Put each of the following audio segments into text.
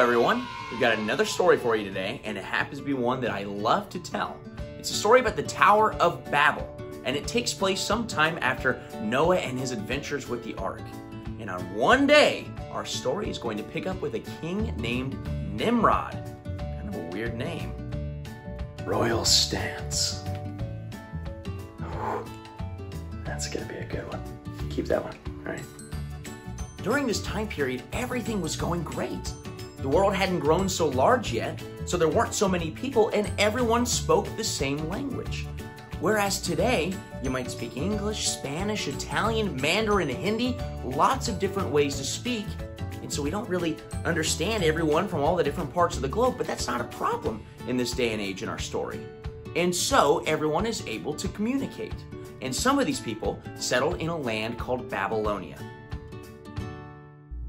everyone. We've got another story for you today, and it happens to be one that I love to tell. It's a story about the Tower of Babel, and it takes place sometime after Noah and his adventures with the ark. And on one day, our story is going to pick up with a king named Nimrod. Kind of a weird name. Royal stance. That's gonna be a good one. Keep that one, all right. During this time period, everything was going great. The world hadn't grown so large yet, so there weren't so many people, and everyone spoke the same language. Whereas today, you might speak English, Spanish, Italian, Mandarin, Hindi, lots of different ways to speak, and so we don't really understand everyone from all the different parts of the globe, but that's not a problem in this day and age in our story. And so everyone is able to communicate. And some of these people settled in a land called Babylonia.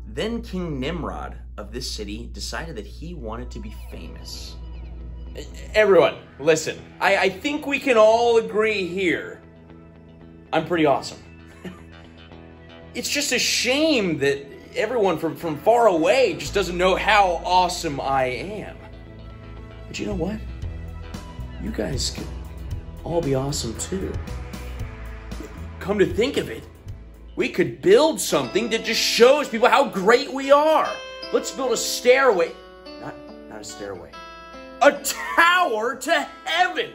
Then King Nimrod of this city decided that he wanted to be famous. Everyone, listen, I think we can all agree here. I'm pretty awesome. It's just a shame that everyone from far away just doesn't know how awesome I am. But you know what? You guys could all be awesome too. Come to think of it, we could build something that just shows people how great we are. Let's build a stairway, not a stairway, a tower to heaven.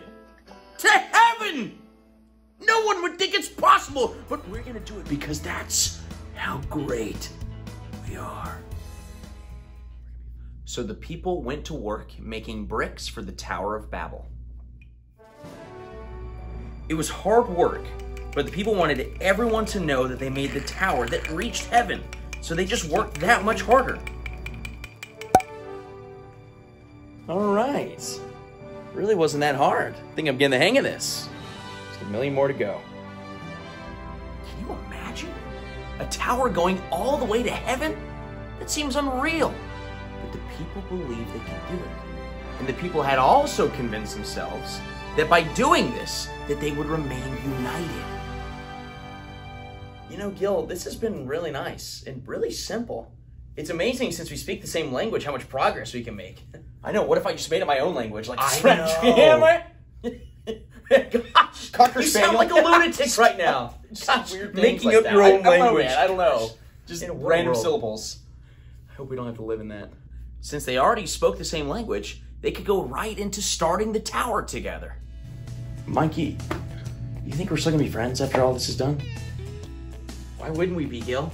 To heaven! No one would think it's possible, but we're gonna do it because that's how great we are. So the people went to work making bricks for the Tower of Babel. It was hard work, but the people wanted everyone to know that they made the tower that reached heaven, so they just worked that much harder. All right. Really wasn't that hard. I think I'm getting the hang of this. Just a million more to go. Can you imagine? A tower going all the way to heaven? That seems unreal. But the people believed they could do it. And the people had also convinced themselves that by doing this, that they would remain united. You know, Gil, this has been really nice and really simple. It's amazing since we speak the same language how much progress we can make. I know, what if I just made it my own language? Like French? I know. Gosh, Cocker you Spaniel. sound like a lunatic right now. Gosh, weird making like up that. your own I don't know, language. man. I don't know. Just In a random world. syllables. I hope we don't have to live in that. Since they already spoke the same language, they could go right into starting the tower together. Mikey, you think we're still gonna be friends after all this is done? Why wouldn't we be, Gil?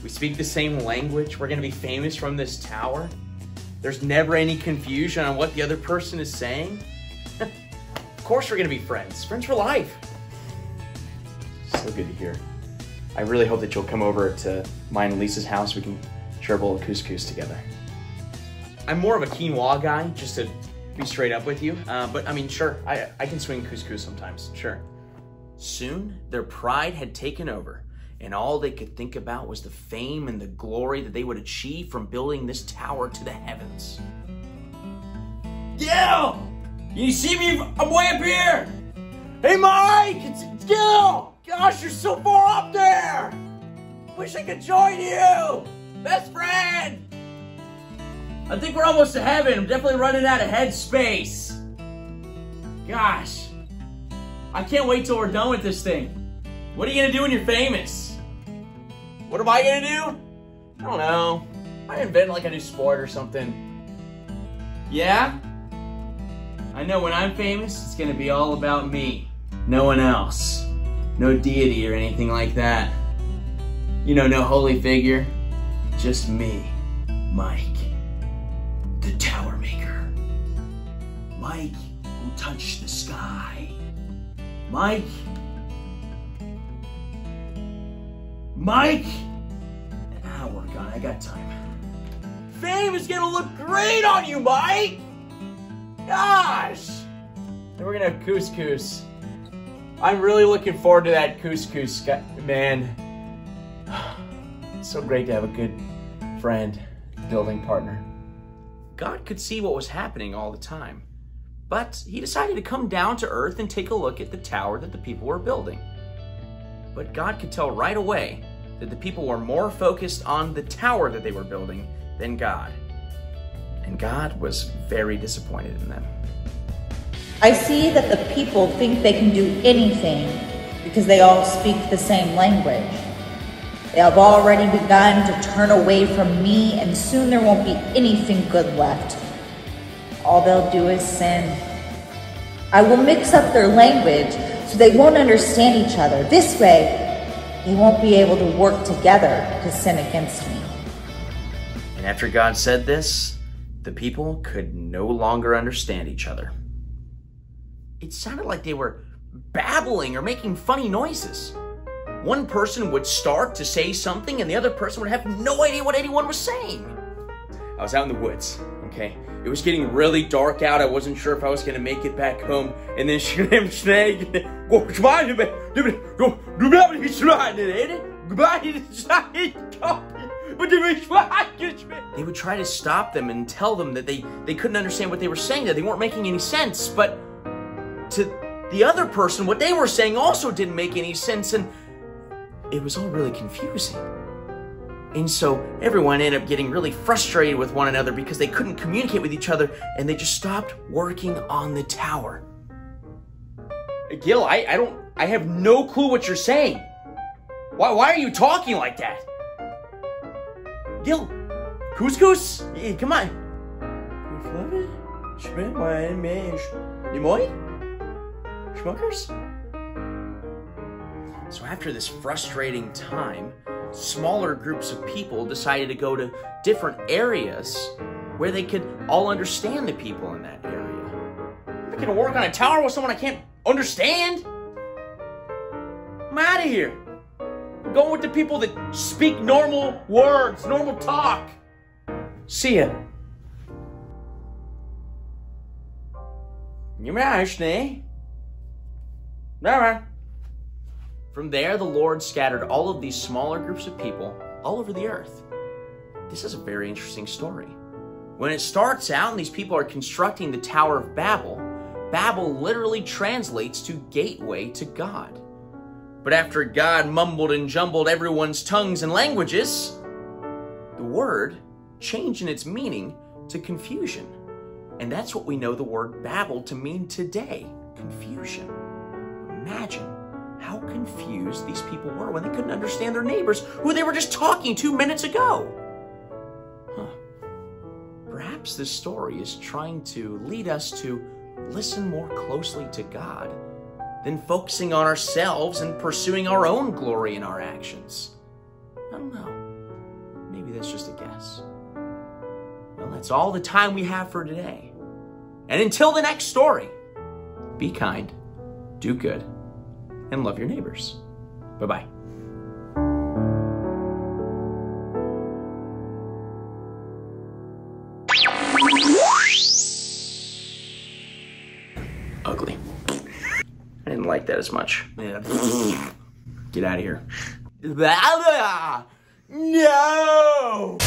We speak the same language. We're gonna be famous from this tower. There's never any confusion on what the other person is saying. Of course we're gonna be friends. Friends for life. So good to hear. I really hope that you'll come over to mine and Lisa's house. We can share a bowl of couscous together. I'm more of a quinoa guy, just to be straight up with you. But I mean, sure, I can swing couscous sometimes, sure. Soon, their pride had taken over, and all they could think about was the fame and the glory that they would achieve from building this tower to the heavens. Gil! You see me? I'm way up here! Hey, Mike! It's Gil! Gosh, you're so far up there! Wish I could join you! Best friend! I think we're almost to heaven. I'm definitely running out of headspace. Gosh. I can't wait till we're done with this thing. What are you gonna do when you're famous? What am I gonna do? I don't know. I invent like a new sport or something. Yeah? I know when I'm famous, it's gonna be all about me. No one else. No deity or anything like that. You know, no holy figure. Just me, Mike. The Tower Maker. Mike who touched the sky. Mike. Mike. Work on it. I got time. Fame is gonna look great on you, Mike. Gosh. And we're gonna have couscous. I'm really looking forward to that couscous, man. It's so great to have a good friend, building partner. God could see what was happening all the time, but he decided to come down to earth and take a look at the tower that the people were building. But God could tell right away that the people were more focused on the tower that they were building than God. And God was very disappointed in them. I see that the people think they can do anything because they all speak the same language. They have already begun to turn away from me, and soon there won't be anything good left. All they'll do is sin. I will mix up their language so they won't understand each other. This way, they won't be able to work together to sin against me. And after God said this, the people could no longer understand each other. It sounded like they were babbling or making funny noises. One person would start to say something and the other person would have no idea what anyone was saying. I was out in the woods, okay? It was getting really dark out. I wasn't sure if I was going to make it back home. And then they would try to stop them and tell them that they couldn't understand what they were saying, that they weren't making any sense. But to the other person, what they were saying also didn't make any sense, and it was all really confusing. And so everyone ended up getting really frustrated with one another because they couldn't communicate with each other, and they just stopped working on the tower. Gil, I have no clue what you're saying. Why are you talking like that? Gil, couscous? Yeah, come on. Schmuckers? So after this frustrating time, smaller groups of people decided to go to different areas where they could all understand the people in that area. I'm not gonna work on a tower with someone I can't understand. I'm out of here. I'm going with the people that speak normal words, normal talk. See ya. From there, the Lord scattered all of these smaller groups of people all over the earth. This is a very interesting story. When it starts out and these people are constructing the Tower of Babel, Babel literally translates to gateway to God. But after God mumbled and jumbled everyone's tongues and languages, the word changed in its meaning to confusion. And that's what we know the word Babel to mean today, confusion. Imagine how confused these people were when they couldn't understand their neighbors who they were just talking to minutes ago. Perhaps this story is trying to lead us to listen more closely to God than focusing on ourselves and pursuing our own glory in our actions. I don't know. Maybe that's just a guess. Well, that's all the time we have for today. And until the next story, be kind, do good, and love your neighbors. Bye-bye. Ugly. I didn't like that as much. Get out of here. No!